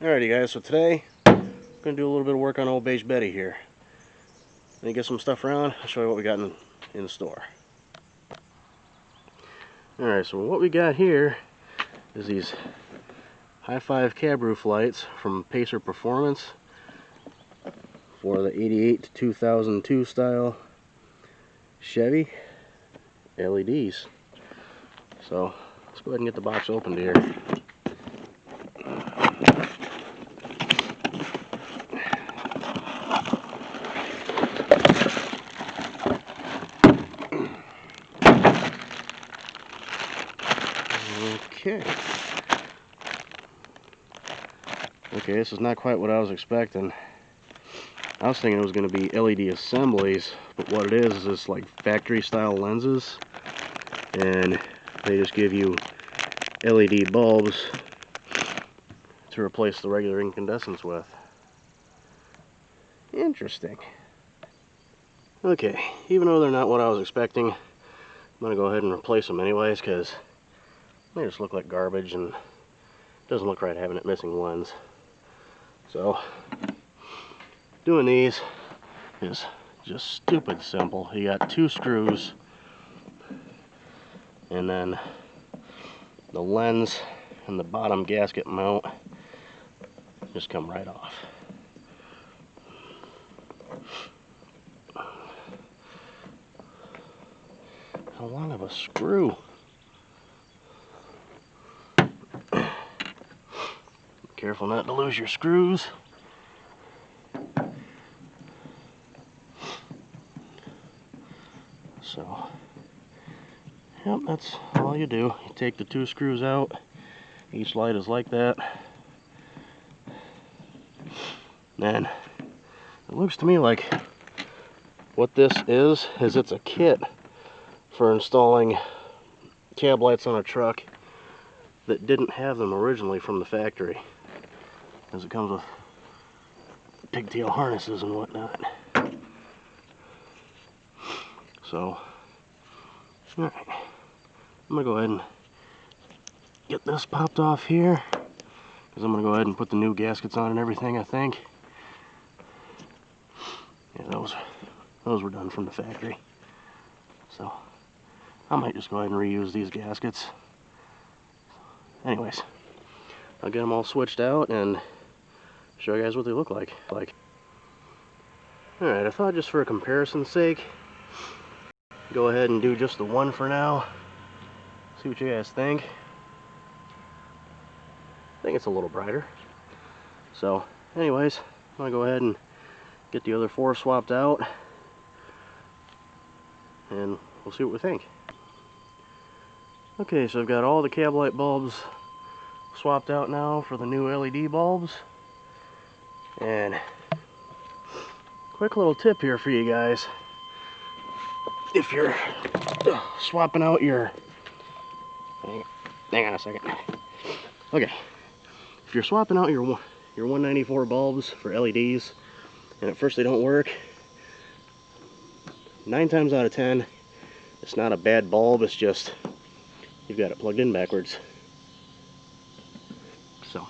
Alrighty guys, so today I'm going to do a little bit of work on old Beige Betty here. Let me get some stuff around, I'll show you what we got in the store. Alright, so what we got here is these high five cab roof lights from Pacer Performance for the 88 to 2002 style Chevy LEDs. So let's go ahead and get the box opened here. Okay, this is not quite what I was expecting. I was thinking it was going to be LED assemblies, but what it is it's like factory style lenses, and they just give you LED bulbs to replace the regular incandescents with. Interesting. Okay, even though they're not what I was expecting, I'm going to go ahead and replace them anyways, because they just look like garbage and it doesn't look right having it missing lens. So, doing these is just stupid simple. You got 2 screws, and then the lens and the bottom gasket mount just come right off. How long of a screw? Careful not to lose your screws. So, yep, that's all you do. You take the 2 screws out. Each light is like that. And it looks to me like what this is it's a kit for installing cab lights on a truck that didn't have them originally from the factory, as it comes with pigtail harnesses and whatnot. So, alright, I'm going to go ahead and get this popped off here, because I'm going to go ahead and put the new gaskets on and everything, I think. Yeah, those were done from the factory. So, I might just go ahead and reuse these gaskets. Anyways, I'll get them all switched out and show you guys what they look like. Alright, I thought just for a comparison's sake, go ahead and do just the one for now. See what you guys think. I think it's a little brighter. So, anyways, I'm going to go ahead and get the other 4 swapped out, and we'll see what we think. Okay, so I've got all the cab light bulbs swapped out now for the new LED bulbs. And quick little tip here for you guys. If you're swapping out your... Hang on a second. Okay. If you're swapping out your 194 bulbs for LEDs, and at first they don't work, 9 times out of 10, it's not a bad bulb, it's just you've got it plugged in backwards. So,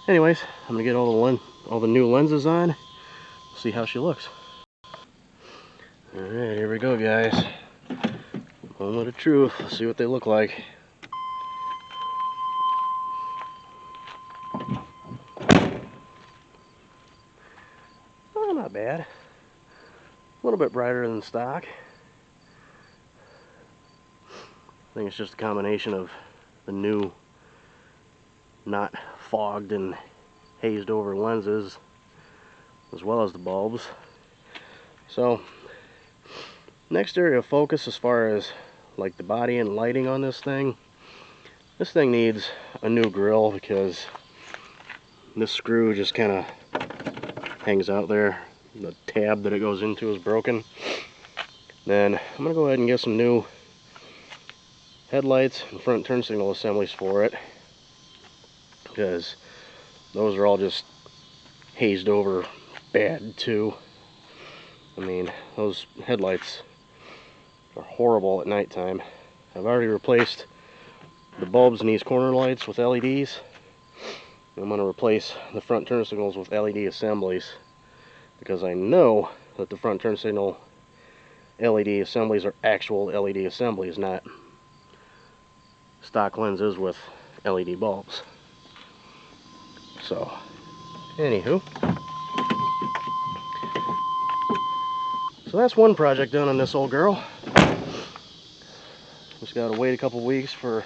anyways, I'm gonna get all the new lenses on, see how she looks. Alright, here we go, guys. Moment of truth. Let's see what they look like. Oh, not bad. A little bit brighter than stock. I think it's just a combination of the new, not fogged and hazed over lenses, as well as the bulbs. So, next area of focus as far as like the body and lighting on this thing needs a new grill, because this screw just kind of hangs out there. The tab that it goes into is broken. Then I'm going to go ahead and get some new headlights and front turn signal assemblies for it, because those are all just hazed over bad too. I mean, those headlights are horrible at nighttime. I've already replaced the bulbs in these corner lights with LEDs, I'm going to replace the front turn signals with LED assemblies, because I know that the front turn signal LED assemblies are actual LED assemblies, not stock lenses with LED bulbs. So, anywho, so that's one project done on this old girl. Just gotta wait a couple weeks for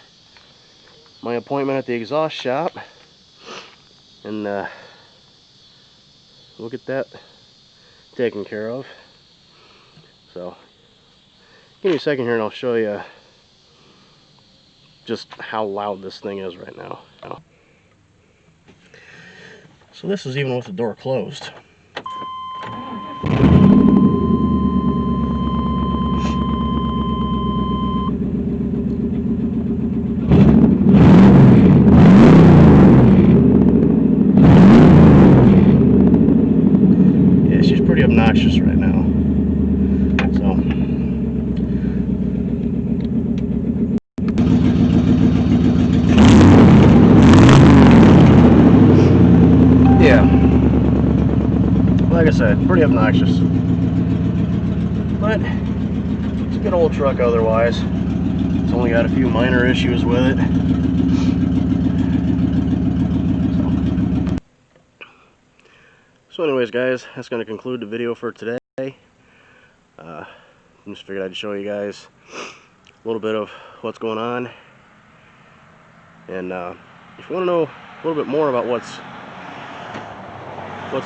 my appointment at the exhaust shop, and we'll get that taken care of. So, give me a second here and I'll show you just how loud this thing is right now. So this is even with the door closed. Yeah, she's pretty obnoxious right now. So yeah, like I said, pretty obnoxious, but it's a good old truck otherwise. It's only got a few minor issues with it. So anyways, guys, that's going to conclude the video for today. I just figured I'd show you guys a little bit of what's going on, and if you want to know a little bit more about what's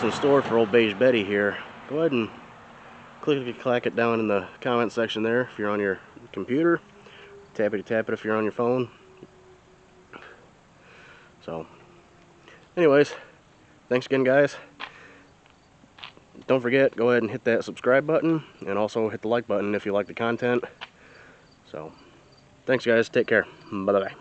in store for old Beige Betty here, go ahead and clack it down in the comment section there if you're on your computer. Tap it if you're on your phone. So anyways, thanks again, guys. Don't forget, go ahead and hit that subscribe button, and also hit the like button if you like the content. So thanks, guys. Take care. Bye bye.